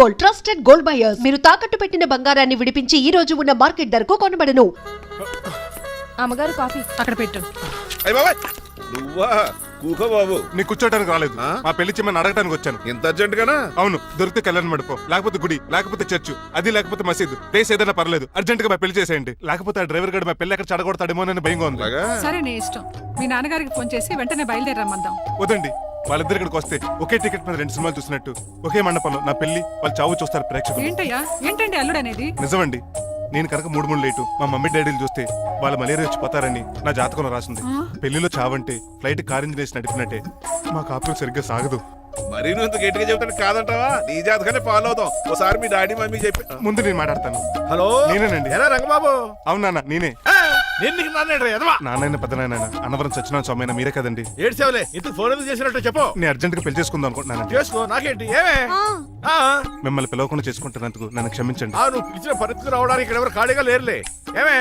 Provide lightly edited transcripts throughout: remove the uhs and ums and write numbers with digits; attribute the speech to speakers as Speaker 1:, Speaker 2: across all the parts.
Speaker 1: Gold, trusted gold buyers. మీరు తాకట్టు పెట్టిన బంగారాన్ని విడిపించి ఈ రోజు ఉన్న మార్కెట్ ధరకు కొనబడను.
Speaker 2: అమ్మగారు కాఫీ అక్కడ పెట్టు.
Speaker 3: నువ్వా కూకో బాబు.
Speaker 4: నీ కూర్చోడానికి రాలేదు, మా పెళ్లి చిమ్మని అడగడానికి వచ్చాను.
Speaker 3: ఇంత అర్జెంట్ గానా?
Speaker 4: అవును, దొరికితే కళ్యాణ మండపం, లేకపోతే గుడి, లేకపోతే చర్చ్, అది లేకపోతే మసీదు, ప్లేస్ ఏదైనా పర్లేదు, అర్జెంట్ గా మా పెళ్లి చేసేయండి. లేకపోతే ఆ డ్రైవర్ గడు మా పెళ్లి ఎక్కడ చెడగొడతాడేమో అని భయంగా ఉంది.
Speaker 2: సరే నీ ఇష్టం. మీ నాన్నగారికి ఫోన్ చేసి వెంటనే బయలుదేరమ్మందాం.
Speaker 4: వదండి, వాళ్ళిద్దరు ఇక్కడికి వస్తే ఒకే టికెట్ మీద 2 సినిమాలు చూసినట్టు, ఒకే మండపంలో నా పెళ్లి, వాళ్ళు చావు చూస్తారు ప్రేక్షకులు.
Speaker 2: ఏంటయ్యా, ఏంటండి అల్లుడు అనేది?
Speaker 4: నిజమండి, నేను కనుక 3 లేటు మా మమ్మీ డాడీలు చూస్తే వాళ్ళ మలేరియా వచ్చిపోతారని నా జాతకంలో రాసింది. పెళ్లిలో చావంటే ఫ్లైట్ కార్ ఇంజిన్ వేసి నడిపినట్టే. మా కాపురం సరిగ్గా సాగదు.
Speaker 3: మరి నువ్వు ఇంత గట్టిగా చెబుతాను కాదంటావా? నీ జాతకాన్ని ఫాలో అవుతాం. ఒకసారి మీ డాడీ మమ్మీ చెప్పి
Speaker 4: ముందు నేను మాట్లాడతాను.
Speaker 3: హలో,
Speaker 4: నేనేనండి.
Speaker 3: ఎలా రంగబాబు?
Speaker 4: అవునా, నేనే. నాన్న పెద్ద నాయన అన్నవరం సత్యనారాయణ స్వామి మీరే కదండి?
Speaker 3: ఏడ్చేవలే, ఇంతకు ఫోన్ ఎందుకు చేసినట్టు చెప్పు.
Speaker 4: నేను అర్జెంట్ గా పెళ్లి చేసుకుందాం అనుకుంటున్నాను.
Speaker 3: చేసుకో, నాకేంటి. ఏమే
Speaker 4: మిమ్మల్ని పిలవకుండా చేసుకుంటున్నందుకు నన్ను క్షమించండి.
Speaker 3: నువ్వు పిలిచిన పరిస్థితి రావడానికి ఇక్కడ ఎవరు ఖాళీగా లేరులే. ఏమే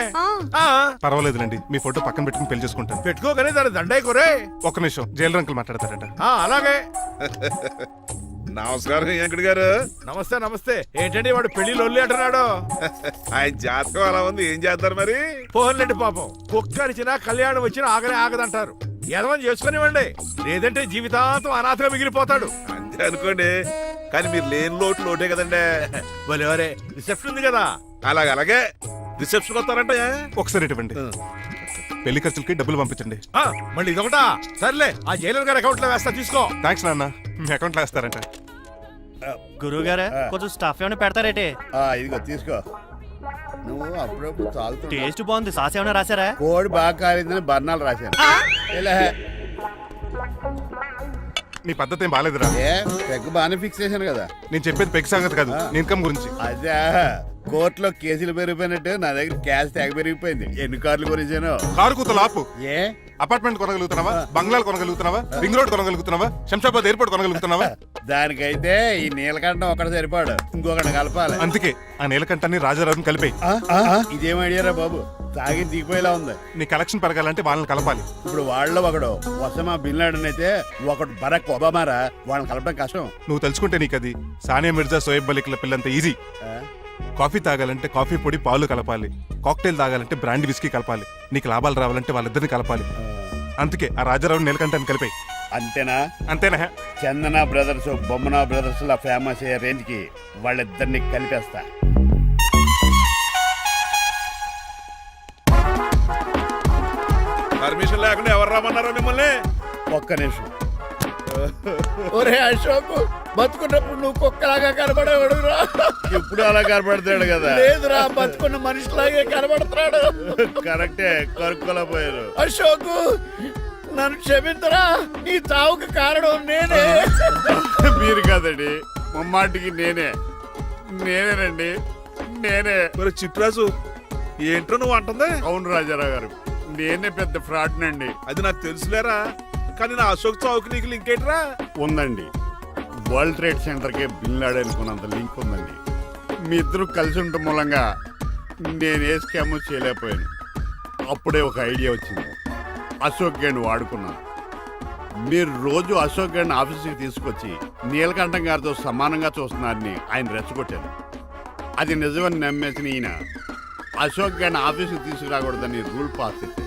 Speaker 4: పర్వాలేదులేండి, మీ ఫోటో పక్కన పెట్టుకుని పెళ్లి చేసుకుంటాను.
Speaker 3: పెట్టుకోగానే దాని దండాయి కొరే.
Speaker 4: ఒక్క నిమిషం, జైలు అంకుల్ మాట్లాడతారట.
Speaker 3: అలాగే. నమస్కారం వెంకట గారు. నమస్తే నమస్తే. ఏంటండి వాడు పెళ్లి లొల్లి అంటున్నాడు? ఆయన జాతకం అలా ఉంది, ఏం చేస్తారు మరి? పోన్లేండి పాపం, కుక్క అరిచినా కళ్యాణం వచ్చినా ఆగనే ఆగదంటారు. ఎదవని చేసుకునివ్వండి, లేదంటే జీవితాంతం అనాథగా మిగిలిపోతాడు. అంతే అనుకోండి, కానీ మీరు లేని లోటే కదండి. వరే రిసెప్షన్ ఉంది కదా. అలాగే రిసెప్షన్ వస్తారంట.
Speaker 4: ఒకసారి ఇటువంటి పెళ్లి ఖర్చులకి డబ్బులు పంపించండి.
Speaker 3: మళ్ళీ ఇదొకటా? సర్లే, ఆ జైలర్ గారి అకౌంట్ లో వేస్తా, తీసుకో.
Speaker 4: థ్యాంక్స్ నాన్న, మీ అకౌంట్ లో వేస్తారంట.
Speaker 5: గురువు గారు కొంచెం స్టఫ్ ఏమైనా పెడతారేటే?
Speaker 6: ఇదిగో తీసుకో. నువ్వు అప్పుడప్పుడు చాలుతూ
Speaker 5: టేస్ట్ బాగుంది. సాస్ ఏమైనా రాశారా?
Speaker 6: కోడి బాగా కాలిందని బర్ణాలు రాశాను.
Speaker 4: నీ పద్ధతి ఏం బాగాలేదురా.
Speaker 6: పెగ్ బాగానే ఫిక్స్ చేశాను కదా.
Speaker 4: నేను చెప్పేది పెగ్ సంగతి కాదు, నీ ఇన్కమ్ గురించి.
Speaker 6: అదే కోర్టులో కేసులు పెరిగిపోయినట్టు నా దగ్గర క్యాష్ తెగ పెరిగిపోయింది. ఎన్ని కార్లు కొనిచ్చాను?
Speaker 4: కారు కూతలు ఆపు.
Speaker 6: ఏ
Speaker 4: అపార్ట్మెంట్ కొనగలుగుతున్నావా? బంగ్లాలు కొనగలుగుతున్నావా? రింగ్ రోడ్ కొనగలుగుతున్నావా? శంషాబాద్ ఎయిర్పోర్ట్ కొనగలుగుతున్నావా?
Speaker 6: దానికైతే ఈ నీలకంఠం ఒకటి సరిపాడు, ఇంకొకటి కలపాలి.
Speaker 4: అందుకే ఆ నీలకంఠాన్ని రాజారావుని కలిపే.
Speaker 6: ఇదేం ఐడియారా బాబు, తాగి దిగిపోయేలా ఉంది.
Speaker 4: నీ కలెక్షన్ పెరగాలంటే వాళ్ళని కలపాలి.
Speaker 6: ఇప్పుడు వాళ్ళలో ఒకడు ఒసమా బిన్ లాడెన్ అయితే ఒకడు బరాక్ ఒబామారా, వాళ్ళని కలపడం కష్టం.
Speaker 4: నువ్వు తెలుసుకుంటే నీకు అది సానియా మిర్జా, సోయబ్ మలిక్ల పిల్లంత ఈజీ. కాఫీ తాగాలంటే కాఫీ పొడి పాలు కలపాలి, కాక్టైల్ తాగాలంటే బ్రాండ్ విస్కీ కలపాలి. నీకు లాభాలు రావాలంటే వాళ్ళిద్దరిని కలపాలి. అందుకే ఆ రాజారావు నీలకంఠాన్ని కలిపాయి.
Speaker 6: అంతేనా?
Speaker 4: అంతేనా?
Speaker 6: చందన బ్రదర్స్, బొమ్మన బ్రదర్స్ లా ఫేమస్ అయ్యే రేంజ్ కి వాళ్ళిద్దరిని కలిపేస్తా.
Speaker 3: పర్మిషన్ లేకుండా ఎవరు రామన్నారో మిమ్మల్ని?
Speaker 6: ఒక్క నిమిషం. ఒరే అశోక్, బతుకున్నప్పుడు నువ్వు కుక్కలాగా కనబడేవాడురా. ఇప్పుడు అలా కనబడతాడు కదా? లేదురా, బతుకున్న మనిషిలాగే కనబడుతున్నాడు. కరెక్టే, కరుక్కోలా పోయారు. అశోక్, నన్ను క్షమించరా, నీ చావుకి కారణం నేనే. మీరు కాదండి, ముమ్మాటికి నేనేనండి, నేనే.
Speaker 3: మరి చిట్రాజు, ఏంట్రో నువ్వు అంటుంది?
Speaker 6: అవును రాజారావు గారు, నేనే పెద్ద ఫ్రాడ్ నండి.
Speaker 3: అది నాకు తెలుసులేరా, కానీ నా అశోక్ చావుకి నీకు లింక్ ఏంట్రా?
Speaker 6: ఉందండి, వరల్డ్ ట్రేడ్ సెంటర్ కి బిన్ లాడెన్ కొన్నంత లింక్ ఉందండి. మీ ఇద్దరు కలిసి ఉండటం మూలంగా నేను ఏ స్కామ్ చేయలేకపోయాను. అప్పుడే ఒక ఐడియా వచ్చింది, అశోక్ గేణ్ వాడుకున్నాను. మీరు రోజు అశోక్ గేణ్ ఆఫీస్కి తీసుకొచ్చి నీలకంఠం గారితో సమానంగా చూస్తున్నారని ఆయన రెచ్చగొట్టాను. అది నిజమని నమ్మేసిన ఈయన అశోక్ గేణ్ ఆఫీస్కి తీసుకురాకూడదని రూల్ పాస్ చేశారు.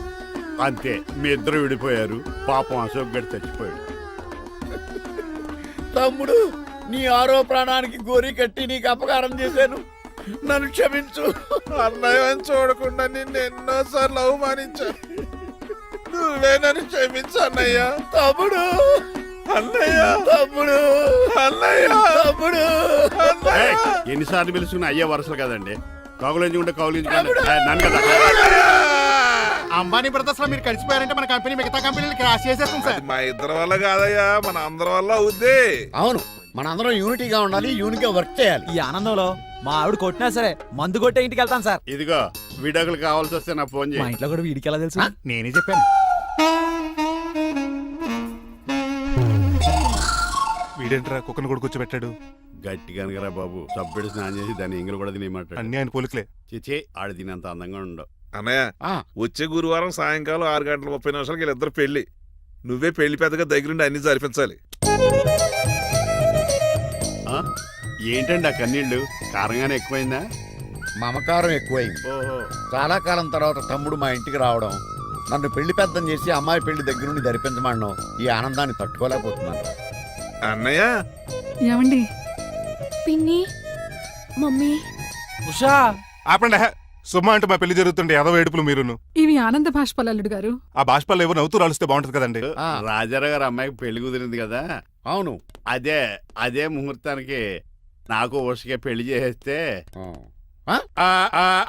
Speaker 6: అంతే, మీ ఇద్దరు విడిపోయారు. పాపం అశోక్ గేణ్ చచ్చిపోయాడు. తమ్ముడు, నీ ఆరో ప్రాణానికి గోరి కట్టి నీకు అపకారం చేశాను, నన్ను క్షమించు.
Speaker 3: అన్నయ్య చూడకుండా నిన్ను ఎన్నోసార్లు అవమానించాను, నువ్వే నన్ను క్షమించు అన్నయ్య.
Speaker 6: తమ్ముడు,
Speaker 3: అన్నయ్య,
Speaker 6: తమ్ముడు,
Speaker 3: అన్నయ్య,
Speaker 6: తమ్ముడు.
Speaker 3: అన్నయ్య.
Speaker 6: ఎన్నిసార్లు పిలుచుకున్న అయ్యే వరుసలు కదండి. కౌగులించుకుంటే కౌగులించుకుంటే నన్ను కదా.
Speaker 5: అంబానీ బ్రదర్స్ లో మీరు కలిసిపోయారంటే మన కంపెనీ మిగతా కంపెనీలు క్రాష్ చేసేస్తుంది సార్.
Speaker 3: మా ఇద్దరి వల్ల కాదయ్యా, మన అందరి వల్ల అవుద్ది.
Speaker 6: అవును, మనందరం యూనిటీగా ఉండాలి, యూనిట్గా వర్క్ చేయాలి.
Speaker 7: ఈ ఆనందంలో మా ఆవిడ కొట్టినా సరే మందు కొట్టే ఇంటికి వెళ్తాను సార్.
Speaker 6: ఇదిగో, విడాకులు కావాల్సి వస్తే నా ఫోన్
Speaker 7: మా
Speaker 6: చేయి.
Speaker 7: ఇంట్లో కూడా వీడికి ఎలా తెలుసు?
Speaker 5: నేనే చెప్పాను.
Speaker 4: వీడేంట్రా కుక్కను కూడా కూర్చోబెట్టాడు?
Speaker 6: గట్టిగా అనగరా బాబు, సబ్బెడు స్నానం చేసి దాన్ని ఎంగిలి కూడా తినేయమంటాడు.
Speaker 4: అన్ని ఆయన పోలికలే.
Speaker 6: చిచే, ఆడు తినంత అందంగా ఉండవు.
Speaker 3: అన్నయ్య, వచ్చే గురువారం సాయంకాలం 6:30 వీళ్ళిద్దరు పెళ్లి. నువ్వే పెళ్లి పెద్దగా దగ్గరుండి అన్ని జరిపించాలి.
Speaker 6: ఏంటండి ఆ కన్నీళ్ళు కారంగానే ఎక్కువైందా?
Speaker 8: మమకారం ఎక్కువైంది.
Speaker 6: ఓహో.
Speaker 8: చాలా కాలం తర్వాత తమ్ముడు మా ఇంటికి రావడం, నన్ను పెళ్లి పెద్దం చేసి అమ్మాయి పెళ్లి దగ్గర నుండి ధరిపించమనడం, ఈ ఆనందాన్ని తట్టుకోలేకపోతున్నాను.
Speaker 3: అన్నయ్య
Speaker 2: ఏమండి
Speaker 9: పిన్ని మమ్మీ
Speaker 7: ఉషా
Speaker 4: ఆపండి హే. సుమ అంటే మా పెళ్లి జరుగుతుంటే ఎదవ ఏడుపులు మీరును.
Speaker 2: ఇవి ఆనంద భాష్పాలు అల్లుడు గారు.
Speaker 4: ఆ బాష్పాలు ఏవో నవ్వుతూ రాలిస్తే బాగుంటది కదండి.
Speaker 8: ఆ,
Speaker 6: రాజారావు గారు అమ్మాయికి పెళ్లి కుదిరింది కదా,
Speaker 8: అవును.
Speaker 6: అదే ముహూర్తానికి నాకు ఉషకే పెళ్లి చేసేస్తే
Speaker 8: ఆ,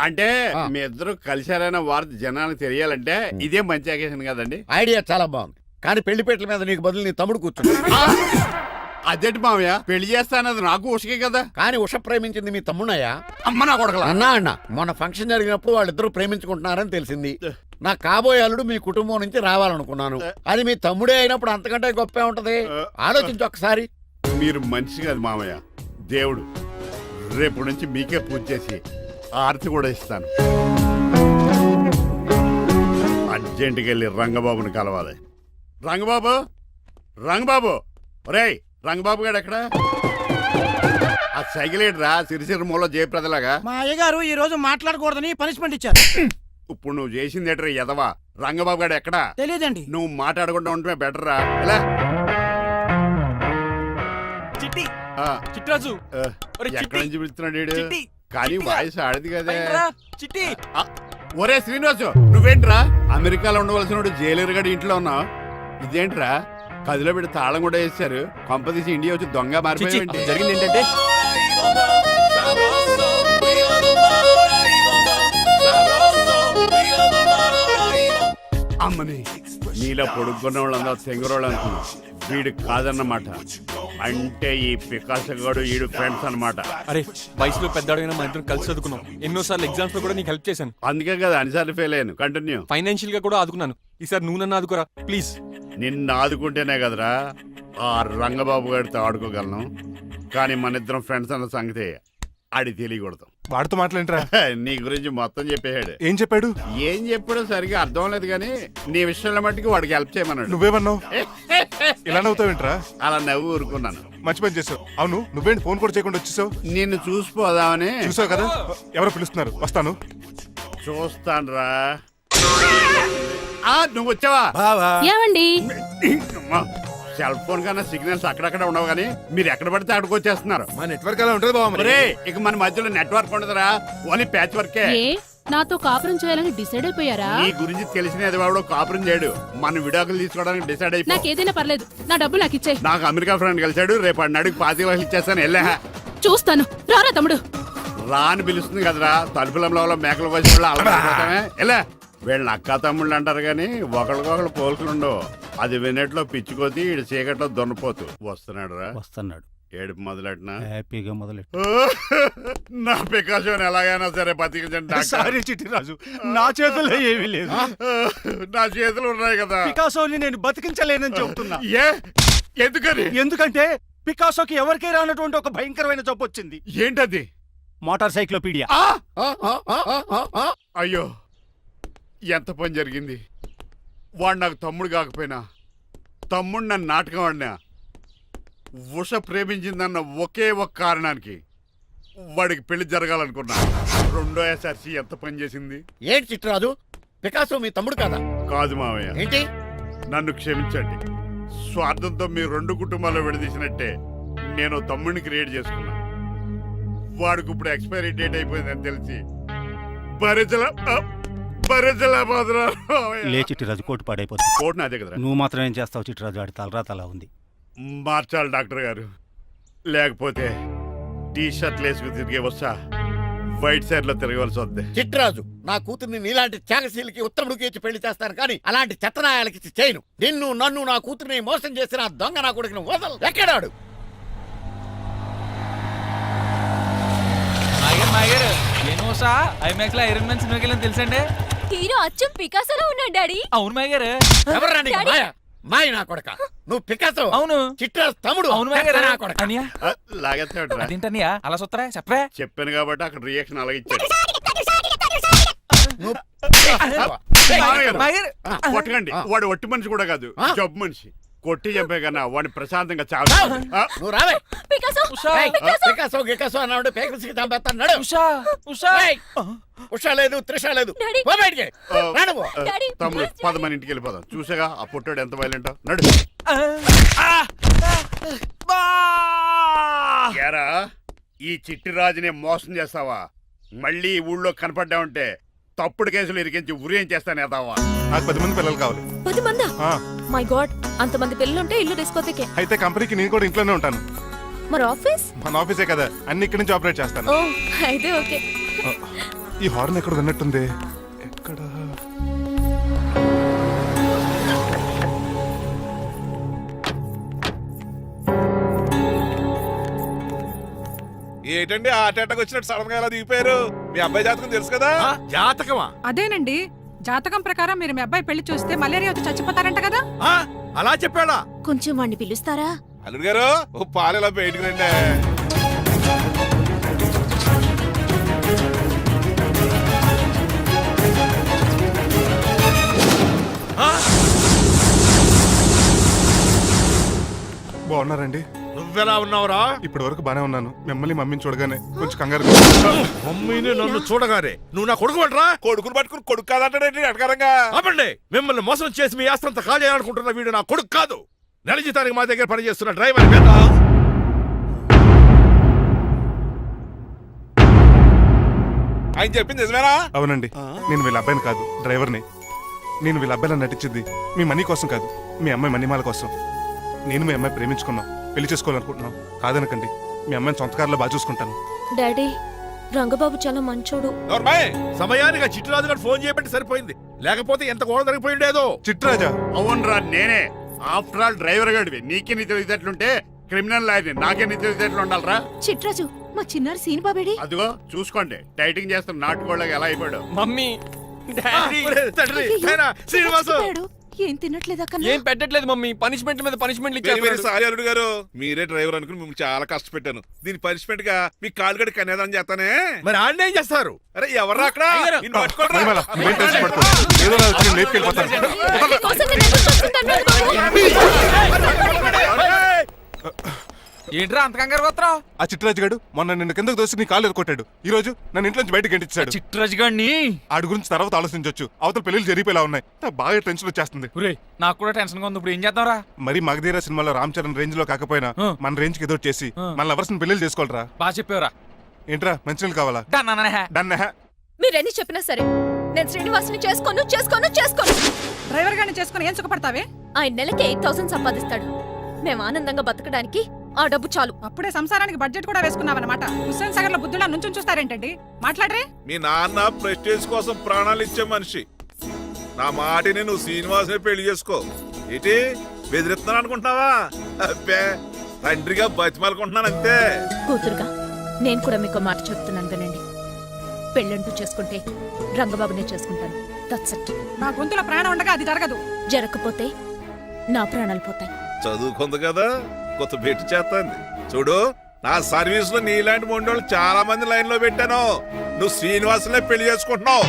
Speaker 6: అంటే
Speaker 8: ఆ.
Speaker 6: మీ ఇద్దరు కలిశారైన వార్త జనానికి తెలియాలంటే ఇదే మంచి అకేషన్ కదండి.
Speaker 8: ఐడియా చాలా బాగుంది, కానీ పెళ్లిపేటల మీద నీకు బదులు నీ తమ్ముడు కూర్చుంది.
Speaker 6: అదేంటి మామయ్య, పెళ్లి చేస్తానది నాకు ఉషకే కదా.
Speaker 8: కానీ ఉష ప్రేమించింది మీ తమ్ముడయ్యా.
Speaker 6: అమ్మ నా కొడకలా.
Speaker 8: అన్న మొన్న ఫంక్షన్ జరిగినప్పుడు వాళ్ళిద్దరూ ప్రేమించుకుంటున్నారని తెలిసింది. నా కాబోయే అల్లుడు మీ కుటుంబం నుంచి రావాలనుకున్నాను. అది మీ తమ్ముడే అయినప్పుడు అంతకంటే గొప్పే ఉంటది. ఆలోచించు ఒక్కసారి.
Speaker 6: మీరు మనిషి కాదు మామయ్య, దేవుడు. రేపు నుంచి మీకే పూజ చేసి ఆరతి కూడా ఇస్తాను. అర్జెంటుకి వెళ్ళి రంగబాబుని కలవాలి. రంగబాబు ఒరేయ్, రంగబాబు గారు ఎక్కడ? ఆ సైకిల్ రా సిరిసిరి మూల జయప్రదలాగా.
Speaker 5: మా అయ్యగారు ఈ రోజు మాట్లాడకూడదని పనిష్మెంట్ ఇచ్చారు.
Speaker 6: ఇప్పుడు నువ్వు చేసింది ఎట్రా ఎదవా? రంగబాబు గారు ఎక్కడా?
Speaker 5: తెలియదండి.
Speaker 6: నువ్వు మాట్లాడకుండా ఉంటే బెటర్ రా. ఎలా
Speaker 7: చిట్టి
Speaker 6: ఆ,
Speaker 7: చిట్రాజు
Speaker 6: ఆ,
Speaker 7: ఒరే
Speaker 6: ఎక్కడి
Speaker 7: చిట్టి
Speaker 6: నుంచి పిలుస్తున్నాడు వీడు?
Speaker 7: చిట్టి
Speaker 6: కానీ
Speaker 7: చిట్టిగా.
Speaker 6: వాయిస్ ఆడది కదా.
Speaker 7: పైనరా, చిట్టి
Speaker 6: ఒరే శ్రీనివాసు, నువ్వేంట్రా అమెరికాలో ఉండవలసిన జైలర్ గడి ఇంట్లో ఉన్నావు? ఇదేంట్రా కదిలో పెట్టి తాళం కూడా వేశారు. కొంపదీసి ఇండియా వచ్చి దొంగ
Speaker 7: చిచ్చి,
Speaker 6: మారిపోయింది.
Speaker 7: జరిగింది ఏంటంటే
Speaker 6: అమ్మని నీలో పొడుక్కున్న వాళ్ళందరూ తెంగురోళ్ళు అనుకున్నా. వీడు కాదన్నమాట. అంటే ఈ పికాసగాడు ఈడు ఫ్రెండ్స్ అన్నమాట.
Speaker 7: అరే వయసులో పెద్దవాడైనా మా ఇద్దరం కలిసి చదువుకున్నాం. ఎన్నోసార్లు ఎగ్జామ్స్ లో కూడా నీకు హెల్ప్ చేశాను.
Speaker 6: అందుకే కదా అన్నిసార్లు ఫెయిల్ అయ్యాను. కంటిన్యూ.
Speaker 7: ఫైనాన్షియల్ గా కూడా ఆదుకున్నాను. ఈసారి నువ్వు నన్ను ఆదుకోరా ప్లీజ్.
Speaker 6: నిన్ను ఆదుకుంటేనే కదరా ఆ రంగబాబు గారితో ఆడుకోగలను. కానీ మన ఇద్దరం ఫ్రెండ్స్ అన్న సంగతి ఆడి తెలియకూడదు.
Speaker 4: వాడితో మాట్లాడరా.
Speaker 6: నీ గురించి మొత్తం చెప్పేశాడు.
Speaker 4: ఏం చెప్పాడు?
Speaker 6: ఏం చెప్పాడో సరిగా అర్థం లేదు కానీ నీ విషయంలో మట్టుకు వాడికి హెల్ప్ చేయమన్నాడు.
Speaker 4: నువ్వేమన్నావు? ఇలా నవ్వుతావేంట్రా?
Speaker 6: అలా నవ్వు ఊరుకున్నాను.
Speaker 4: మంచి పని చేసావు. అవును, నువ్వేంటి ఫోన్ కూడా చేయకుండా వచ్చేసావు?
Speaker 6: నిన్ను చూసిపోదామని.
Speaker 4: చూసావు కదా, ఎవరో పిలుస్తున్నారు, వస్తాను.
Speaker 6: చూస్తానురా. నువ్వు వచ్చావా?
Speaker 9: ఏమండి
Speaker 6: సెల్ ఫోన్ కన్నా సిగ్నల్స్ అక్కడక్కడ ఉండవు కానీ మీరు ఎక్కడ పడితే అక్కడికి వచ్చేస్తున్నారు.
Speaker 3: మా నెట్వర్క్ అలా ఉంటుంది బాబు.
Speaker 6: ఒరే, ఇక మన మధ్యలో నెట్వర్క్ ఉండదురా, ఓన్లీ ప్యాచ్ వర్కే.
Speaker 9: ఏ నాతో కాపురం చేయాలని డిసైడ్ అయిపోయారా?
Speaker 6: నీ గురించి తెలిసిన ఎదవాడు కాపురం చేయడు. మన విడాకులు తీసుకోవడానికి డిసైడ్ అయిపో.
Speaker 9: నాకేదైనా పర్లేదు, నా డబ్బు నాకు ఇచ్చే.
Speaker 6: నాకు అమెరికా ఫ్రెండ్ కలిశాడు, రేపు అడిగి 25 లక్షలు ఇచ్చేస్తాను. వెళ్ళా
Speaker 9: చూస్తాను, రారా తమ్ముడు.
Speaker 6: రా అని పిలుస్తుంది కదరా, తలుపులంలో మేకలు వచ్చి కూడా అలవాటమే. ఎలా వీళ్ళని అక్క తమ్ముళ్ళు అంటారు కానీ ఒకరికొకరు పోల్చులు ఉండవు. అది వినట్లో పిచ్చుకోతి, ఇటు చీకట్లో దొన్నపోతు. వస్తున్నాడు రా.
Speaker 5: వస్తున్నాడు.
Speaker 6: ఏడుపు మొదలెట్నా?
Speaker 5: హ్యాపీగా మొదలెట్టు.
Speaker 6: నా పికాసోని ఎలాగైనా సరే బతికించండి డాక్టర్.
Speaker 5: సారీ చిట్టిరాజు, నా చేతుల్లో ఏమీ లేదు.
Speaker 6: నా చేతులు ఉన్నాయి కదా.
Speaker 5: పికాసోని నేను బతికించలేనని చెబుతున్నా.
Speaker 6: ఏ ఎందుకని?
Speaker 5: ఎందుకంటే పికాసోకి ఎవరికీ రానటువంటి ఒక భయంకరమైన జబ్బు వచ్చింది.
Speaker 6: ఏంటది?
Speaker 5: Motor cyclopaedia.
Speaker 6: అయ్యో, ఎంత పని జరిగింది. వాడు నాకు తమ్ముడు కాకపోయినా తమ్ముడు నన్ను నాటకం ఆడినా ఉష ప్రేమించిందన్న ఒకే ఒక కారణానికి వాడికి పెళ్లి జరగాలనుకున్నా. రెండో ఎస్ఆర్సి ఎంత పని చేసింది.
Speaker 8: ఏంటి చిట్రాజు, పికాసో మీ తమ్ముడు కదా?
Speaker 6: కాదు మావయ్య,
Speaker 8: ఏంటి?
Speaker 6: నన్ను క్షమించండి. స్వార్థంతో మీ రెండు కుటుంబాలు విడదీసినట్టే నేను తమ్ముడిని క్రియేట్ చేసుకున్నా. వాడికి ఇప్పుడు ఎక్స్పైరీ డేట్ అయిపోయిందని తెలిసి
Speaker 5: లే చిట్టిరాజు, కోటు పాడైపోతుంది.
Speaker 6: కోట్ నాదే కదరా.
Speaker 5: నువ్వు మాత్రం ఏం చేస్తావు చిట్టిరాజు? ఆడి తలరా తలా ఉంది.
Speaker 6: మార్చాలి డాక్టర్ గారు, లేకపోతే టీ షర్ట్లు వేసుకు తిరిగే వస్తా వైట్ సైడ్ లో తిరగవలసి వద్దే.
Speaker 8: చిట్రాజు, నా కూతుర్ని నీలాంటి త్యాగశీలకి ఉత్తముడికి ఇచ్చి పెళ్లి చేస్తాను, కానీ అలాంటి చెత్తనాయాలకి ఇచ్చి చేయను. నిన్ను నన్ను నా కూతుర్ని మోసం చేసిన ఆ దొంగ నా కొడుకుని వదలు. ఎక్కడాడు?
Speaker 7: ఐమాక్స్ లో ఐరన్ మ్యాన్ సినిమాకి వెళ్ళని తెలుసండి.
Speaker 9: హీరో అచ్చం పికాసోలో ఉన్నాడు డాడీ.
Speaker 7: అవును మాయ గారు.
Speaker 8: ఎవరా నీకు మాయ? మాయ నా కొడక. నువ్వు పికాసో.
Speaker 7: అవును.
Speaker 8: చిట్రాజు తమ్ముడు.
Speaker 7: అవును మాయ గారు.
Speaker 8: నా కొడక.
Speaker 7: అనియా
Speaker 6: లాగేస్తాడు.
Speaker 7: అదేంటనియా అలా సుత్తరా చెప్పరా?
Speaker 6: చెప్పాను కాబట్టి అక్కడ రియాక్షన్ అలాగే ఇచ్చాడు.
Speaker 8: నువ్వు
Speaker 6: కొట్టకండి, వాడు ఒట్టి మనిషి కూడా కాదు, జబ్బు మనిషి. కొట్టి చంపే కన్నా వాడిని ప్రశాంతంగా చావు.
Speaker 8: నువ్వు రావే
Speaker 9: పికాసో
Speaker 8: ఏయ్, పికాసో గికాసో అన్నాడు పేకల్స్కి చంపేస్తాను నడు. ఏయ్, ఉషా లేదు త్రిష లేదు
Speaker 9: డాడీ.
Speaker 8: పో బయటికి. రా నువ్వు.
Speaker 9: డాడీ,
Speaker 6: తమ్ముడు
Speaker 9: ప్లీజ్
Speaker 6: పద మన ఇంటికి వెళ్ళిపోదాం. చూసాగా ఆ పుట్టాడు ఎంత వైలెంట్. నడు. ఏరా, ఈ చిట్టి రాజుని మోసం చేస్తావా? మళ్ళీ ఈ ఊళ్ళో కనపడ్డావంటే తప్పుడు కేసులు ఇరికించి ఉరేం చేస్తాను ఎదావా?
Speaker 4: నాకు 10 మంది పిల్లలు కావాలి
Speaker 9: 10 మందా?
Speaker 4: ఆ,
Speaker 9: మై గాడ్, అంతమంది పిల్లలుంటే ఇల్లు డిస్కోతికే.
Speaker 4: అయితే కంపెనీకి నేను కూడా ఇంట్లోనే ఉంటాను.
Speaker 9: మరి ఆఫీస్?
Speaker 4: మన ఆఫీసే కదా, అన్ని ఇక్కడి నుంచి ఆపరేట్ చేస్తాను.
Speaker 9: ఓ, అయితే ఓకే.
Speaker 4: ఈ హార్న్ ఎక్కడ విన్నట్టుంది. ఎక్కడ?
Speaker 3: ఏంటండి ఆ అటాక్ వచ్చినట్టు సడన్ గా ఎలా దిగిపోయారు? మీ అబ్బాయి జాతకం తెలుసు కదా. జాతకమా?
Speaker 2: అదేనండి, జాతకం ప్రకారం మీరు మీ అబ్బాయి పెళ్లి చూస్తే మలేరియా వచ్చి చచ్చిపోతారంట కదా.
Speaker 3: అలా చెప్పాడా?
Speaker 9: కొంచెం వాడిని పిలుస్తారా?
Speaker 3: అల్లుడు గారు ఓ పాలు ఇలా బయటకు రండి.
Speaker 4: బాగున్నారండి?
Speaker 3: నువ్వెలా ఉన్నావురా?
Speaker 4: ఇప్పటి వరకు బానే ఉన్నాను. మిమ్మల్ని మమ్మీని చూడగానే కొంచెం కంగారు.
Speaker 3: మమ్మీని నన్ను చూడగానే నువ్వు నా కొడుకు పడరా? కొడుకుని పట్టుకుని కొడుకు కాదంటాడేంటి అటకారంగా? ఆపండి. మిమ్మల్ని మోసం చేసి మీ ఆస్తంతా కాల్ చేయాలనుకుంటున్న వీడు నా కొడుకు కాదు. నెల జీతానికి మా దగ్గర పనిచేస్తున్న డ్రైవర్ మీద. ఆయన చెప్పింది నిజమేనా?
Speaker 4: అవునండి, నేను వీళ్ళ అబ్బాయిని కాదు, డ్రైవర్ని. నేను వీళ్ళ అబ్బాయిలా నటించింది మీ మనీ కోసం కాదు, మీ అమ్మాయి మణిమాల కోసం. నేను మీ అమ్మాయి ప్రేమించుకున్నాం, పెళ్లి చేసుకోవాలనుకుంటున్నాం. కాదనకండి, మీ అమ్మాయిని సొంత కారులో బాగా చూసుకుంటాను.
Speaker 9: డాడీ, రంగబాబు చాలా మంచోడు.
Speaker 3: సమయానికి చిట్టురాజు గారు ఫోన్ చేయబట్టి సరిపోయింది, లేకపోతే ఎంత గోడ జరిగిపోయిండేదో.
Speaker 4: చిట్రాజా?
Speaker 6: అవునరా, నేనే. ఆఫ్టర్ ఆల్ డ్రైవర్ గడివి. నీకే నీ తెలివితేటలుంటే క్రిమినల్ లాయర్ని, నాకే నీ తెలివితేటలు ఉండాలరా?
Speaker 9: చిట్రాజు, మా చిన్నారి సీన్ బాబేడి.
Speaker 6: అదిగో చూసుకోండి, డైటింగ్ చేస్తున్న నాటుకోళ్ళగా ఎలా అయిపోయాడు.
Speaker 7: మమ్మీ, డాడీ,
Speaker 3: తండ్రి, నాయనా, శ్రీనివాసు.
Speaker 9: ఏం తినట్లేదా కన్నా?
Speaker 7: ఏం పెట్టట్లేదు మమ్మీ. పనిష్మెంట్ మీద పనిష్మెంట్
Speaker 3: వెరీ వెరీ సారీ అల్లుడు గారు. మీరే డ్రైవర్ అనుకుని మిమ్మల్ని చాలా కష్టపెట్టాను. దీని పనిష్మెంట్ గా మీ కాలు గడి కన్యాదానం చేస్తానే. మరి ఆడిని ఏం చేస్తారు? అరే ఎవరు అక్కడ? నిన్ను పట్టుకోరా.
Speaker 4: మణిమాల, నువ్వేం టెన్షన్ పడకు. ఏదో నా వచ్చి నేను లేపుకెళ్ళిపోతాను.
Speaker 9: కోసం నేను ఎదురు చూస్తుంటాను, బాబు.
Speaker 7: ఏంట్రా అంత కంగారు పోతున్నావు?
Speaker 4: ఆ చిట్రాజు గాడు మొన్న నిన్ను కిందకు దోసి నీ కాలు కొట్టాడు. ఈ రోజు నన్ను ఇంట్లోంచి బయటకు గెంటించాడు.
Speaker 7: చిట్రాజు గారిని
Speaker 4: ఆడి గురించి తర్వాత ఆలోచించవచ్చు. అవతల పెళ్లిళ్ళు జరిగిపోయేలా ఉన్నాయి. నాకు బాగా టెన్షన్ వచ్చేస్తుంది.
Speaker 7: నాకు కూడా టెన్షన్ గా ఉంది. ఇప్పుడు ఏం చేద్దాంరా?
Speaker 4: మరి మగధీర సినిమాలో రామ్ చరణ్ రేంజ్ లో కాకపోయినా మన రేంజ్ కి ఏదో ఒకటి చేసి మన లవర్స్ పెళ్లి చేసుకోవాలరా.
Speaker 7: బాగా చెప్పేవరా.
Speaker 4: ఏంట్రా మంచినీళ్ళు కావాలా? డన్.
Speaker 9: మీరెన్ని చెప్పినా సరే నేను శ్రీనివాసుని చేసుకోను.
Speaker 2: డ్రైవర్ గారిని చేసుకుని ఏం సుఖపడతావే?
Speaker 9: ఆయన నెలకి 8,000 సంపాదిస్తాడు. మేము ఆనందంగా బతకడానికి ఆ డబ్బు చాలు.
Speaker 2: అప్పుడే సంసారానికి బడ్జెట్ కూడా వేసుకున్నావన్నమాట. హుస్సేన్ సాగర్ లో బుద్ధులా నుంచి చూస్తారేంటండి? మాట్లాడరే.
Speaker 3: మీ నాన్న ప్రెస్టేజ్ కోసం ప్రాణాలు ఇచ్చే మనిషి. నా మాటిని నువ్వు శ్రీనివాసుని పెళ్లి చేసుకో. ఏంటి బెదిరిస్తున్నాను అనుకుంటున్నావా? అబ్బే, తండ్రిగా బతిమాలకుంటున్నాను అంతే.
Speaker 9: కూతురుగా నేను కూడా మీకు మాట చెప్తున్నాను వినండి. పెళ్ళంటూ చేసుకుంటే రంగబాబునే చేసుకుంటాను. That's it.
Speaker 2: నా గొంతులో ప్రాణం ఉండగా అది జరగదు.
Speaker 9: జరగకపోతే నా ప్రాణాలు పోతాయి.
Speaker 3: చదువుకుంది కదా, కొత్త బెట్టి చేస్తాంది. చూడు, నా సర్వీస్ లో నీలాంటి మొండోళ్ళు చాలా మంది లైన్ లో పెట్టాను. నువ్వు శ్రీనివాసులే పెళ్లి చేసుకుంటున్నావు.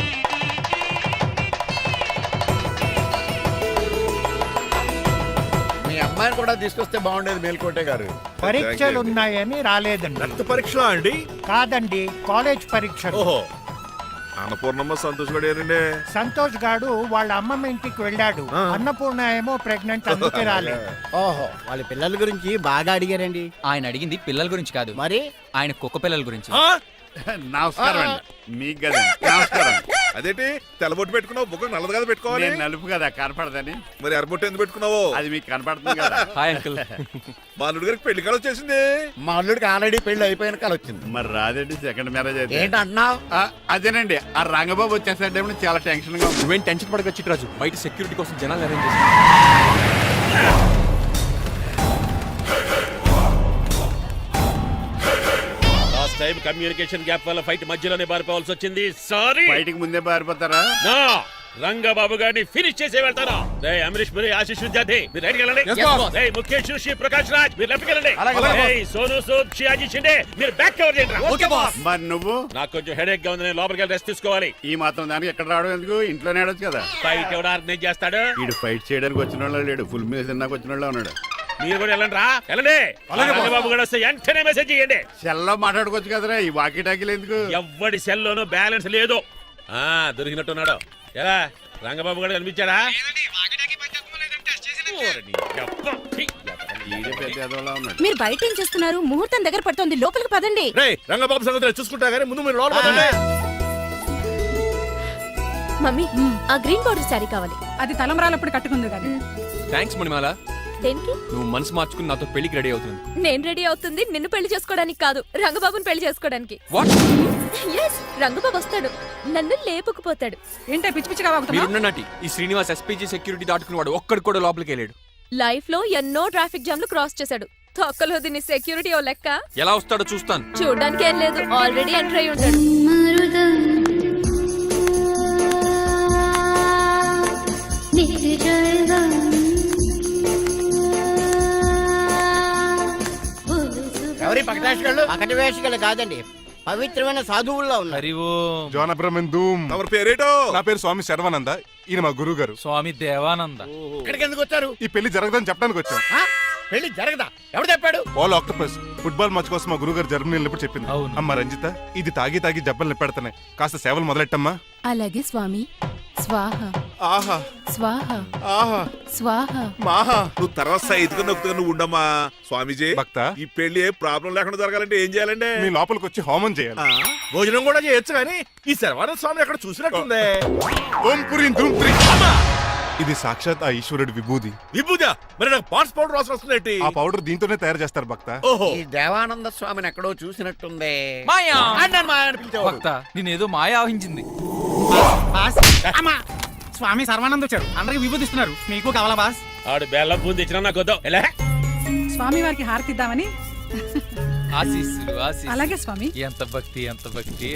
Speaker 8: మీ అమ్మాయిని కూడా తీసుకొస్తే బాగుండేది మేల్కోటే గారు.
Speaker 5: పరీక్షలు ఉన్నాయని రాలేదండి.
Speaker 3: రక్త పరీక్ష అండి?
Speaker 5: కాదండి, కాలేజ్ పరీక్షలు.
Speaker 3: ఓహో, అన్నపూర్ణమ్మ సంతోష్ గడేనండి.
Speaker 5: సంతోష్ గాడు వాళ్ళ అమ్మమ్మ ఇంటికి వెళ్ళాడు. అన్నపూర్ణ ఏమో ప్రెగ్నెంట్, అందుకే రాలేదు.
Speaker 8: ఓహో, వాళ్ళ పిల్లల గురించి బాగా అడిగారండి.
Speaker 10: ఆయన అడిగింది పిల్లల గురించి కాదు,
Speaker 8: మరి
Speaker 10: ఆయన కుక్క పిల్లల గురించి.
Speaker 6: నమస్కారం అండి. మీకు కదా నమస్కారం.
Speaker 3: అదేంటి తెల్లబొట్టు పెట్టుకున్నావు? బుక్క నల్లది కదా పెట్టుకోవాలి.
Speaker 6: నేను నలుపు కదా కనపడదని.
Speaker 3: మరి ఎర్రబొట్టు ఎందుకు పెట్టుకున్నావు?
Speaker 6: అది మీకు కనపడుతుంది కదా.
Speaker 7: Hi uncle.
Speaker 3: మా అల్లుడి గారికి పెళ్లి కాడ వచ్చేసింది.
Speaker 8: మా అల్లుడికి ఆల్రెడీ పెళ్లి అయిపోయిన కాలు వచ్చింది.
Speaker 6: మరి రాదండి, సెకండ్ మ్యారేజ్ అయితే.
Speaker 8: ఏంటంటున్నావు?
Speaker 6: అదేనండి, ఆ రంగబాబు వచ్చేసేటప్పుడు చాలా టెన్షన్ గా ఉంది.
Speaker 7: నువ్వేం టెన్షన్ పడక చిట్రాజు. బయట సెక్యూరిటీ కోసం జనాలు అరేంజ్ చేసి.
Speaker 11: టైం కమ్యూనికేషన్ గ్యాప్ వల్ల ఫైట్ మధ్యలోనే పారిపోవాల్సి వచ్చింది. సారీ.
Speaker 6: బయటికి ముందే పారిపోతారా?
Speaker 11: రంగబాబు గారిని ఫినిష్ చేసే వెళ్తాను. రే అమరీష్ పురి, ఆశీష్ విద్యార్థి మీరు రైట్కి వెళ్ళండి. రే ముఖేష్ శ్రీ ప్రకాష్ రాజ్ మీరు లెఫ్ట్కి వెళ్ళండి. రే సోను సూద్ షియాజీ షిండే మీరు బ్యాక్ కవర్ చేయండి.
Speaker 6: మరి నువ్వు
Speaker 11: నాకు కొంచెం హెడేక్ గా ఉంది, నేను లోపలికి వెళ్ళి రెస్ట్ తీసుకోవాలి.
Speaker 6: ఈ మాత్రం దానికి ఎక్కడ రావడం ఎందుకు? ఇంట్లోనే ఆడొచ్చు కదా.
Speaker 11: ఫైట్ ఎవడు ఆర్గనైజ్ చేస్తాడు?
Speaker 6: వీడు ఫైట్ చేయడానికి వచ్చిన వాళ్ళు లేడు, ఫుల్ మీద తిన్నాక వచ్చిన వాళ్ళు ఉన్నాడు.
Speaker 11: మీరు కూడా వెళ్ళండి రా, వెళ్ళండి. రంగబాబు గారు వస్తే వెంటనే మెసేజ్ చేయండి.
Speaker 6: సెల్లో మాట్లాడుకోవచ్చు కదరా, ఈ వాకీ టాకీలు ఎందుకు?
Speaker 11: ఎవ్వడి సెల్లోనూ బ్యాలెన్స్ లేదు. దొరికినట్టున్నాడు. ఎలా రంగబాబు గారు కనిపించాడా?
Speaker 6: ఈడే పెద్ద ఎదవలా ఉన్నాడు.
Speaker 9: మీరు బయట ఏం చేస్తున్నారు? ముహూర్తం దగ్గర పడుతోంది, లోపలికి పదండి.
Speaker 3: రే రంగబాబు సంగతి చూసుకుంటా గానీ ముందు మీరు లోపల పదండి.
Speaker 9: మమ్మీ, ఆ గ్రీన్ బార్డర్ శారీ కావాలి.
Speaker 2: అది తలంబ్రాలప్పుడు కట్టుకుంది కానీ
Speaker 7: థ్యాంక్స్ మణిమాల,
Speaker 9: దేనికి?
Speaker 7: నువ్వు మనసు మార్చుకుని నాతో పెళ్లికి రెడీ అవుతుంది.
Speaker 9: నేను రెడీ అవుతుంది నిన్ను పెళ్లి చేసుకోవడానికి కాదు, రంగబాబుని పెళ్లి చేసుకోవడానికి.
Speaker 7: వాట్?
Speaker 9: Yes, రంగబాబు వస్తాడు, నన్ను లేపుకుపోతాడు.
Speaker 2: ఏంటే పిచ్చి పిచ్చిగా
Speaker 7: మీరు
Speaker 2: వాగుతున్నావు?
Speaker 7: ఉన్ననాటి ఈ శ్రీనివాస్ ఎస్పీజీ సెక్యూరిటీ దాటుకుని వాడు ఒక్కడు కూడా లోపలికి వెళ్ళాడు.
Speaker 9: లైఫ్ లో ఎన్నో ట్రాఫిక్ జామ్లు క్రాస్ చేశాడు. తొక్కలో దీన్ని సెక్యూరిటీ ఓ లెక్క.
Speaker 7: ఎలా వస్తాడో చూస్తాను.
Speaker 9: చూడ్డానికి ఏం లేదు, ఆల్రెడీ ఎంటర్ అయి ఉంటాడు.
Speaker 8: ఎవరి పకటాషికలు? పకటవేషికలు కాదండి, పవిత్రమైన సాధువుల్లో ఉన్నారు.
Speaker 4: జోన్ అబ్రహ్మన్ ధూమ్.
Speaker 3: తమరి పేరేటో?
Speaker 4: నా పేరు స్వామి శర్వానంద, ఈయన మా గురువు గారు.
Speaker 10: స్వామి దేవానంద.
Speaker 8: ఇక్కడికి ఎందుకు వచ్చారు?
Speaker 4: ఈ పెళ్లి జరగదని చెప్పడానికి వచ్చాం.
Speaker 8: ఆ? పెళ్లి జరగదా? ఎవడు చెప్పాడు?
Speaker 4: పాల్ ఆక్టోపస్ ఫుట్బాల్ మ్యాచ్ కోసం మా గురువు గారు జర్మనీ వెళ్ళినప్పుడు చెప్పింది.
Speaker 10: అవును.
Speaker 4: అమ్మ రంజిత, ఇది తాగి తాగి జబ్బలు నిప్పెడుతున్నాయి, కాస్త సేవలు మొదలెట్టమ్మా.
Speaker 9: అలాగే స్వామి. స్వాహ
Speaker 3: ఆహా
Speaker 9: స్వాహ
Speaker 3: ఆహా
Speaker 9: స్వాహ.
Speaker 3: మాహా, నువ్వు తర్వాత సైతుగా నొక్కుతుగా నువ్వు ఉండమ్మా. స్వామీజీ,
Speaker 4: భక్త,
Speaker 3: ఈ పెళ్లి ఏ ప్రాబ్లం లేకుండా జరగాలంటే ఏం చేయాలండి?
Speaker 4: మీ లోపలికి వచ్చి హోమం చేయాలి.
Speaker 3: భోజనం కూడా చేయొచ్చు కానీ ఈ శర్వానంద స్వామి ఎక్కడ చూసినట్టుంది.
Speaker 4: ఓం పురీం ధూమ్ త్రీ. ఇది సాక్షాత్ ఆ ఈశ్వరుడి విభూది.
Speaker 3: విభూజా, మరి నాకు పాన్స్ పౌడర్ వాసన వస్తుందేంటి?
Speaker 4: ఆ పౌడర్ దీంతోనే తయారు చేస్తారు భక్త.
Speaker 3: ఓహో,
Speaker 8: ఈ దేవానంద స్వామిని ఎక్కడో చూసినట్టుంది.
Speaker 10: మాయా
Speaker 8: అన్నాను మాయా అని పిలిచేవాడు.
Speaker 10: భక్త, నేనేదో మాయ ఆవహించింది.
Speaker 5: స్వామి సర్వానంద్ వచ్చారు, అందరికి విభూతిస్తున్నారు. మీకు కావాలా బాస్?
Speaker 11: ఆడు బెల్లం పూని తెచ్చినా నాకు వద్దాం. ఎలా
Speaker 2: స్వామి వారికి హారతి ఇద్దామని.
Speaker 10: ఆశీస్సులు ఆశీస్సులు.
Speaker 2: అలాగే స్వామి.
Speaker 10: ఎంత భక్తి ఎంత భక్తి.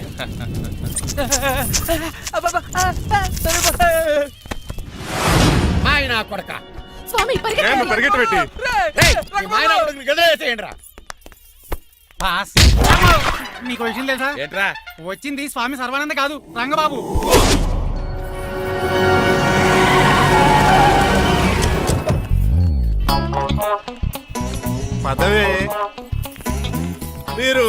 Speaker 8: మాయనా కొడక.
Speaker 9: స్వామి
Speaker 4: నేను పరిగెట్టి
Speaker 8: రేయ్, ఈ మాయనా కొడుకుని గదిలేసేయండి రా.
Speaker 5: బాస్, మీకు విషయం తెలుసా?
Speaker 11: ఏంట్రా?
Speaker 5: వచ్చింది స్వామి సర్వానంద కాదు, రంగబాబు.
Speaker 4: పదవే
Speaker 3: మీరు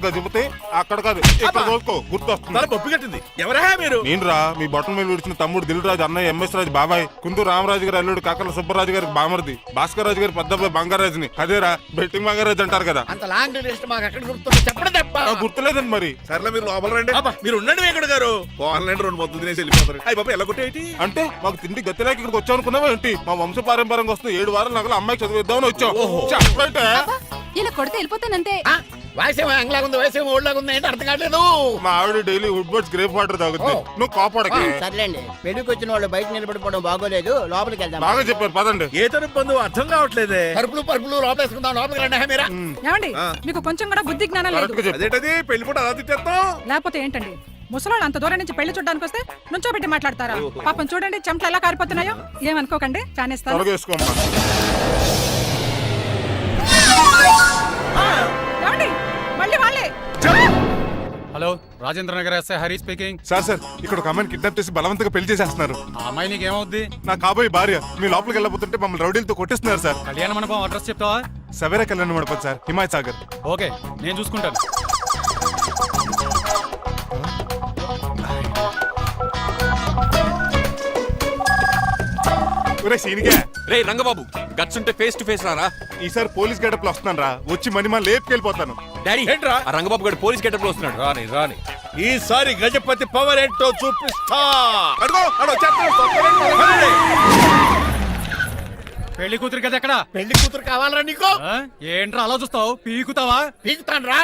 Speaker 4: గదిపోతే అక్కడ కాదు, ఇక్కడ చూసుకో, గుర్తు వస్తుంది.
Speaker 3: తల పప్పు కట్టింది. ఎవరా మీరు?
Speaker 4: నేను రా, మీ బొట్టల మీద విడిచిన తమ్ముడు దిల్ రాజు, అన్నయ్య ఎంఎస్ రాజు బాబాయ్, కుందూరు రామరాజు గారు అల్లుడు కాకల సుబ్బరాజు గారికి బామర్ది, భాస్కర్ రాజు గారి పెద్దబ్బాయి బంగారాజుని. అదేరా బెట్టింగ్ బంగారాజు అంటారు కదా.
Speaker 8: అంత లాంగ్ లిస్ట్ మాకు ఎక్కడ గుర్తుంది? చెప్పడం తప్ప.
Speaker 4: గుర్తులేదండి మరి.
Speaker 3: సర్లే మీరు లోపల రండి. మీరు ఉండండి వెంకట గారు. పోన్లండి, రెండు మొత్తం తినేసి వెళ్ళిపోతారు. అయ్యి బాబా, ఎలా కొట్టేటి
Speaker 4: అంటే మాకు తిండి గతిలేక ఇక్కడికి వచ్చాం అనుకున్నావా ఏంటి? మా వంశ పారంపర్యంగా వస్తున్న 7 వారాలు నగలు అమ్మాయికి చదివిద్దామని వచ్చాం. చెప్పంటే
Speaker 9: ఇలా కొడితే వెళ్ళిపోతానంతే.
Speaker 8: వయసేమో ఎంగ్లాగా ఉంది, వయసేమో ఓళ్ళగా ఉంది, ఏంటి అర్థం కావట్లేదు.
Speaker 4: మా ఆవిడ daily Woodward's gripe water తాగుతుంది, నువ్వు కాపాడకి.
Speaker 8: సర్లేండి, పెళ్లికి వచ్చిన వాళ్ళు బయట నిలబడిపోవడం బాగోలేదు, లోపలికి వెళ్దాం.
Speaker 4: బాగా చెప్పారు, పదండి.
Speaker 3: ఏ తరపు బంధువు అర్థం కావట్లేదే.
Speaker 8: పరుపులు పరుపులు లోపలేసుకుందాం, లోపలికి రండి. మీరా
Speaker 2: ఏమండి, మీకు కొంచెం కూడా బుద్ధి జ్ఞానం లేదు.
Speaker 4: కరెక్ట్గా చెప్పు.
Speaker 3: అదేంటది పెళ్లి పూట అలా తిట్టేస్తాం?
Speaker 2: లేకపోతే ఏంటండి, ముసలాళ్ళు అంత దూరం నుంచి పెళ్లి చూడడానికి వస్తే నుంచోబెట్టి మాట్లాడతారా? పాపం చూడండి చెమటలు ఎలా కారిపోతున్నాయో. ఏమనుకోకండి, ఫ్యాన్ ఇస్తాను.
Speaker 4: తొలగేసుకోమ్మా.
Speaker 2: ఏమండి, మళ్ళీ వాళ్ళే.
Speaker 5: Hello, Rajendra Nagar SI Hari speaking.
Speaker 4: Sir ఇక్కడ ఒక అమ్మాయిని కిడ్నాప్ చేసి బలవంతంగా పెళ్లి చేసేస్తున్నారు.
Speaker 5: ఆ అమ్మాయి నీకేమవుద్ది?
Speaker 4: నా కాబోయే భార్య. మీ లోపలికి వెళ్ళబోతుంటే మమ్మల్ని రౌడీలతో కొట్టిస్తున్నారు సార్.
Speaker 5: కళ్యాణ మండపం అడ్రస్ చెప్తావా?
Speaker 4: సవేరా కళ్యాణ మండపం సార్, హిమాయత్ సాగర్.
Speaker 5: ఓకే, నేను చూసుకుంటాను.
Speaker 7: రే రంగబాబు, గట్స్ ఉంటే ఫేస్ టు ఫేస్ రారా.
Speaker 4: ఈసారి పోలీస్ గెటప్ లో వస్తున్నాను రా, వచ్చి మణిమా లేపుకెళ్ళిపోతాను.
Speaker 7: డాడీ,
Speaker 3: ఏంట్రా?
Speaker 7: ఆ రంగబాబు గారు పోలీస్ గెటప్ లో వస్తున్నాడు.
Speaker 3: రాని రాని, ఈసారి గజపతి పవర్ ఏంటో చూపిస్తా. అడుగో అడో చెప్పండి.
Speaker 5: పెళ్లి కూతురు కదా ఎక్కడ?
Speaker 8: పెళ్లి కూతురు కావాలరా నీకు?
Speaker 5: ఏంట్రా అలా చూస్తావు? పీకుతావా?
Speaker 8: పీకుతాను రా.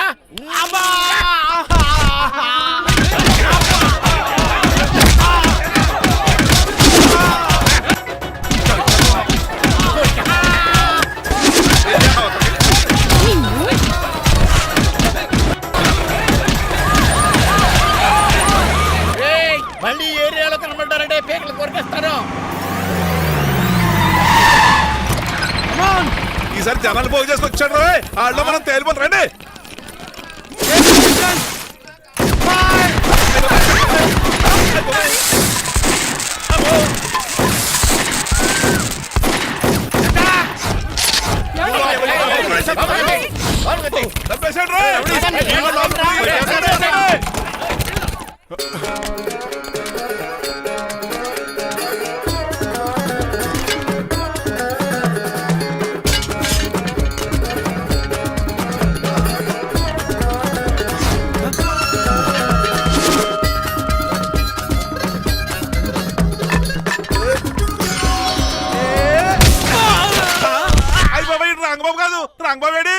Speaker 8: మళ్ళీ ఏరియా
Speaker 3: పోగు చేసుకొచ్చాడు వాళ్ళు మనం తేలిపోతాం రండి. చంపేశాడు రా. రంగబాబు కాదు, రంగబాబు ఏడి?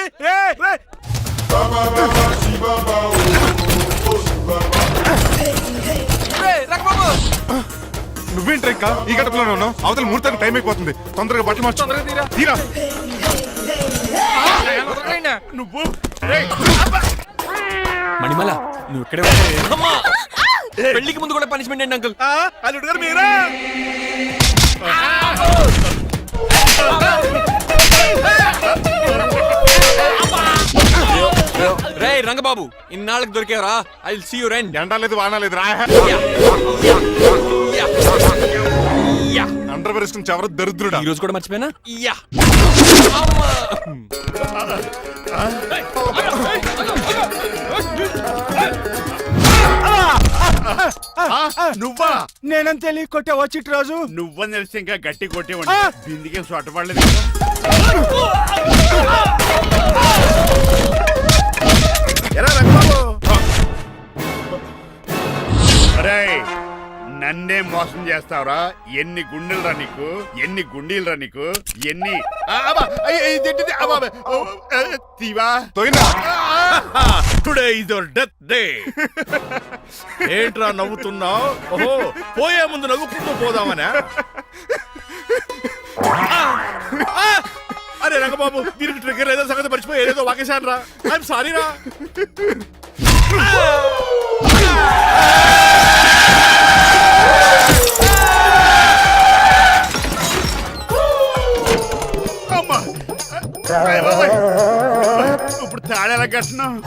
Speaker 4: నువ్వేంటి ఇంకా ఈ గడపలోనే ఉన్నావు? అవతల ముహూర్తానికి టైం అయిపోతుంది. తొందరగా బట్టలు మార్చు. తీరా.
Speaker 3: నువ్వు
Speaker 7: మణిమల నువ్వు ఇక్కడే ఉన్నావే. పెళ్లికి ముందు కూడా పనిష్మెంట్ ఏంటి అంకుల్?
Speaker 3: అల్లుడు గారు మీరా?
Speaker 7: రే రంగబాబు, ఇన్నాళ్ళకి దొరికేవరా? ఐ విల్ సీ యు రెండ్.
Speaker 4: ఎండాలేదు వానాలేదు రా. అండర్ వేసుకుని చెవర దరిద్రుడా.
Speaker 7: ఈ రోజు కూడా మర్చిపోయినా? యా
Speaker 3: నువ్వా?
Speaker 5: నేనంత తెలియ కొట్టే వచ్చి రోజు
Speaker 6: నువ్వని తెలిసి ఇంకా గట్టి కొట్టేవాడి బిందికే సొట్టపడలేదు.
Speaker 3: ఎరా రంగబాబు,
Speaker 6: అరే నన్నే మోసం చేస్తావురా? ఎన్ని గుండెలు రా నీకు, ఎన్ని గుండీలు రా నీకు, ఎన్ని తీవా.
Speaker 3: Today is your death day. ఏంట్రా నవ్వుతున్నావు? ఓహో, పోయే ముందు నవ్వుకుంటూ పోదామనా? అరే రంగబాబు, దీనికి ట్రిగ్గర్ ఏదో సంగతి మర్చిపోయి ఏదేదో వాకేశాను రా. ఐఎమ్ సారీ రా.
Speaker 6: ఇప్పుడు తాళేలా కట్టినావు?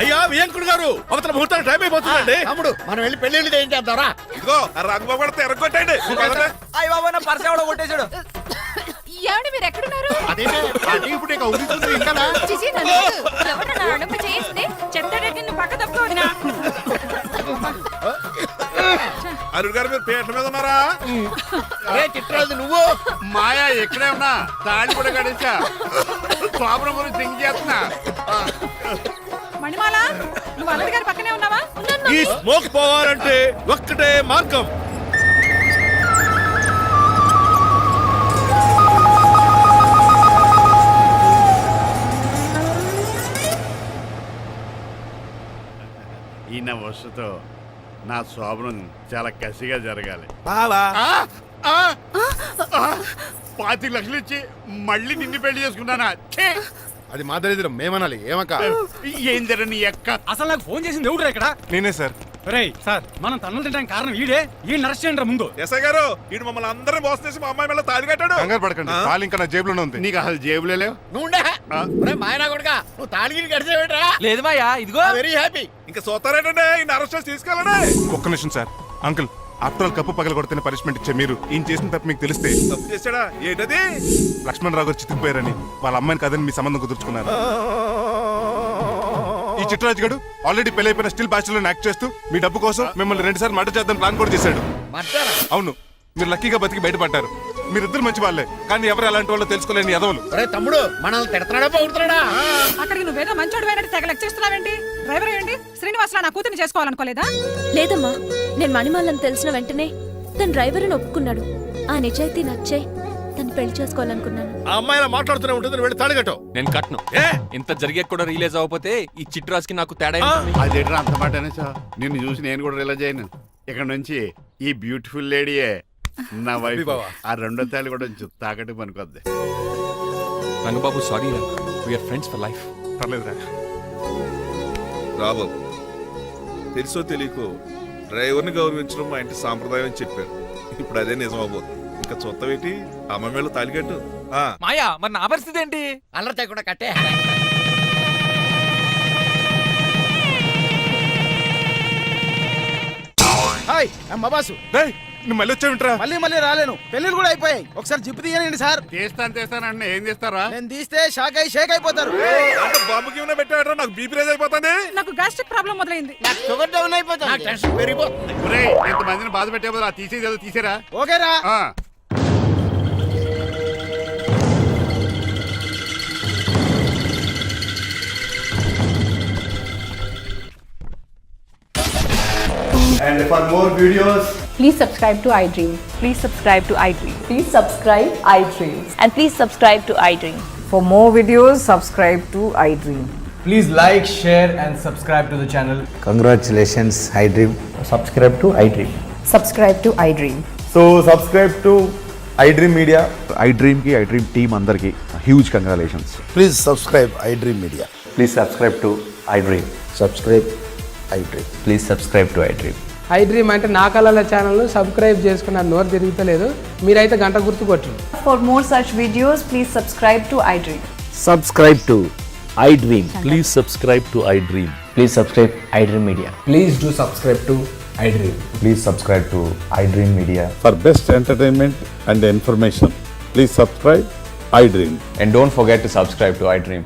Speaker 3: అయ్యా వియంకుడు గారు, అవతల ముహూర్తానికి టైం అయిపోతుందండి.
Speaker 8: తమ్ముడు మనం వెళ్ళి పెళ్లి ఏం చేద్దాంరా?
Speaker 3: ఇదిగో ఆ రంగబాబు కూడా తెరగొట్టండి.
Speaker 10: అయ్య బాబా నా పర్స్ ఎవడో కొట్టేశాడు.
Speaker 9: ఏమండి మీరు ఎక్కడున్నారు?
Speaker 5: అదేంటే అది ఇప్పుడు ఇక ఉదిస్తుంది ఇంకా
Speaker 9: చిచి, నన్ను ఎవరు నా అడుగు చేసింది? చెత్తడెట్టి నువ్వు పక్క తప్పుకోవద్దునా?
Speaker 3: అల్లుడు గారు మీరు పేట మీద ఉన్నారా?
Speaker 8: చిట్రాజు నువ్వు
Speaker 6: మాయా ఎక్కడే ఉన్నా తాళి కూడా కడేసా. స్వాపనం గురించి థింక్ చేస్తున్నా.
Speaker 2: మణిమాల, నువ్వు అల్లుడి గారి పక్కనే ఉన్నావా?
Speaker 3: ఈ స్మోక్ పోవాలంటే ఒక్కటే మార్గం.
Speaker 6: ఈయన వస్తుతో నా శోభనం చాలా కసిగా జరగాలి.
Speaker 3: బావా,
Speaker 6: 25 లక్షలు ఇచ్చి మళ్ళీ నిన్ను పెళ్లి చేసుకున్నానా? ఛే!
Speaker 5: అది మా దరిద్రం మేమనాలి ఏమక్క.
Speaker 6: ఏం జరగ నీ ఎక్క.
Speaker 5: అసలు నాకు ఫోన్ చేసింది ఎవడు ఇక్కడ?
Speaker 4: నేనే సార్.
Speaker 5: సార్ మనం తన్నులు తినడానికి కారణం ఈడే. ఈ నరెస్ట్ చేయండి ముందు.
Speaker 3: ఎస్ఐ గారు, వీడు మమ్మల్ని అందరినీ మోసం చేసి మా అమ్మాయి మీద తాళి కట్టాడు.
Speaker 4: కంగారు పడకండి, తాళి ఇంకా నా జేబులోనే ఉంది.
Speaker 6: నీకు అసలు జేబులే లేవు.
Speaker 8: నువ్వు మాయనా కొడుకా, నువ్వు తాళిగిరి కడిచేవేట్రా?
Speaker 10: లేదు మాయా, ఇదిగో.
Speaker 8: Very happy.
Speaker 3: ఇంకా చూస్తారేటండి, ఈ అరెస్ట్ చేసి తీసుకెళ్ళండి.
Speaker 4: ఒక్క నిమిషం sir. Uncle, after all cup పగల కొడితేనే పనిష్మెంట్ ఇచ్చే మీరు ఈయన చేసిన తప్పు మీకు తెలిస్తే.
Speaker 3: తప్పు చేశాడా? ఏంటది?
Speaker 4: లక్ష్మణరావు గారు చితికిపోయారని వాళ్ళ అమ్మాయిని కదని మీ సంబంధం కుదుర్చుకున్నారు. ఈ చిట్రాజు గడు ఆల్రెడీ పెళ్ళైపోయిన స్టిల్ బ్యాచులర్ యాక్ట్ చేస్తూ మీ డబ్బు కోసం మిమ్మల్ని 2 సార్లు మర్డర్ చేద్దాం ప్లాన్ కూడా చేశాడు. అవును, మీరు లక్కీగా బతికి బయటపడ్డారు. మీరిద్దరు మంచి వాళ్ళే, కానీ ఎవరు అలాంటి వాళ్ళు తెలుసుకోలేని ఎదవలు.
Speaker 8: తమ్ముడు మనల్ని తిడతాడా పోగుతున్నాడా?
Speaker 2: అక్కడికి నువ్వేదో మంచోడు అయినట్టు తెగ లెక్చేస్తున్నావేంటి? డ్రైవర్ ఏంటి? శ్రీనివాసరావు నా కూతుర్ని చేసుకోవాలనుకోలేదా?
Speaker 9: లేదమ్మా, నేను మణిమాలని తెలిసిన వెంటనే తన డ్రైవర్ అని ఒప్పుకున్నాడు. ఆ నిజాయితీ నచ్చే తను పెళ్లి చేసుకోవాలనుకున్నాను.
Speaker 3: ఆ అమ్మాయిలా మాట్లాడుతూనే ఉంటుంది, వెళ్ళి తాళి కట్టు.
Speaker 7: నేను కట్ను. ఇంత జరిగాక కూడా రియలైజ్ అవ్వకపోతే ఈ చిట్రాజ్కి నాకు తేడా.
Speaker 6: అదేంట్రా అంత మాట అనేసా? నిన్ను చూసి నేను కూడా రిలైజ్ అయ్యాను. ఇక్కడ నుంచి ఈ బ్యూటిఫుల్ లేడీయే నా వైఫ్. ఆ 2వ తాళి కూడా తాకట్టు పనికొద్ది.
Speaker 7: రంగబాబు సారీ రా, వీఆర్ ఫ్రెండ్స్ ఫర్ లైఫ్.
Speaker 4: పర్లేదురా.
Speaker 3: రాబాబు, తెలుసో తెలియకో డ్రైవర్ని గౌరవించడం మా ఇంటి సాంప్రదాయం అని చెప్పారు. ఇప్పుడు అదే నిజం అవ్వబోతుంది. ఇంకా చూస్తావేటి? అమ్మ మేళ తాళికట్టు. ఆ.
Speaker 10: మాయా మరి నా పరిస్థితి ఏంటి?
Speaker 8: అల్లరి చేయకుండా కట్టే.
Speaker 5: హాయ్ అమ్మ బాసు.
Speaker 4: రేయ్, నువ్వు మళ్ళీ వచ్చావింట్రా?
Speaker 5: మళ్ళీ రాలేను. పెళ్ళిళ్ళు కూడా అయిపోయాయి. ఒకసారి జిప్పు తీయనండి సార్.
Speaker 6: తీస్తానంటే ఏం చేస్తారా?
Speaker 5: నేను తీస్తే షేక్ అయిపోతారు.
Speaker 3: అంటే బాంబుకి ఏమైనా పెట్టాడరా? నాకు బీపీ రేజ్ అయిపోతుంది.
Speaker 2: నాకు గ్యాస్ట్రిక్ ప్రాబ్లం మొదలైంది.
Speaker 5: షుగర్ డౌన్ అయిపోతుంది.
Speaker 8: నాకు టెన్షన్ పెరిగిపోతుంది.
Speaker 6: ఒరేయ్, ఇంతమందిని బాధ పెట్టే బదులు తీసేది తీసేరా.
Speaker 5: ఓకేరా.
Speaker 6: ఆ.
Speaker 5: And for more videos,
Speaker 9: Please subscribe to iDream. Please subscribe to iDream. Please subscribe iDream. And please subscribe to iDream.
Speaker 2: For more videos, subscribe to iDream.
Speaker 5: please like, share, and subscribe to the channel.
Speaker 8: Congratulations iDream.
Speaker 5: Subscribe to iDream.
Speaker 9: Subscribe to iDream.
Speaker 5: So subscribe to iDream Media.
Speaker 6: iDream కి iDream team అందరికి huge congratulations.
Speaker 8: Please subscribe iDream media.
Speaker 5: Please subscribe to iDream.
Speaker 8: Subscribe iDream.
Speaker 5: Please subscribe to iDream.
Speaker 2: iDream అంటే నా కళల channel subscribe చేసుకున్న నోరు తిరుగుతలేదు. మీరైతే గంట గుర్తు కొట్టండి.
Speaker 9: For more such videos, please subscribe to iDream.
Speaker 8: Subscribe to iDream.
Speaker 11: Please subscribe to iDream.
Speaker 5: Please subscribe iDream Media. Please do subscribe to iDream.
Speaker 6: Please subscribe to iDream Media. For best entertainment and information, please subscribe iDream.
Speaker 5: And don't forget to subscribe to iDream.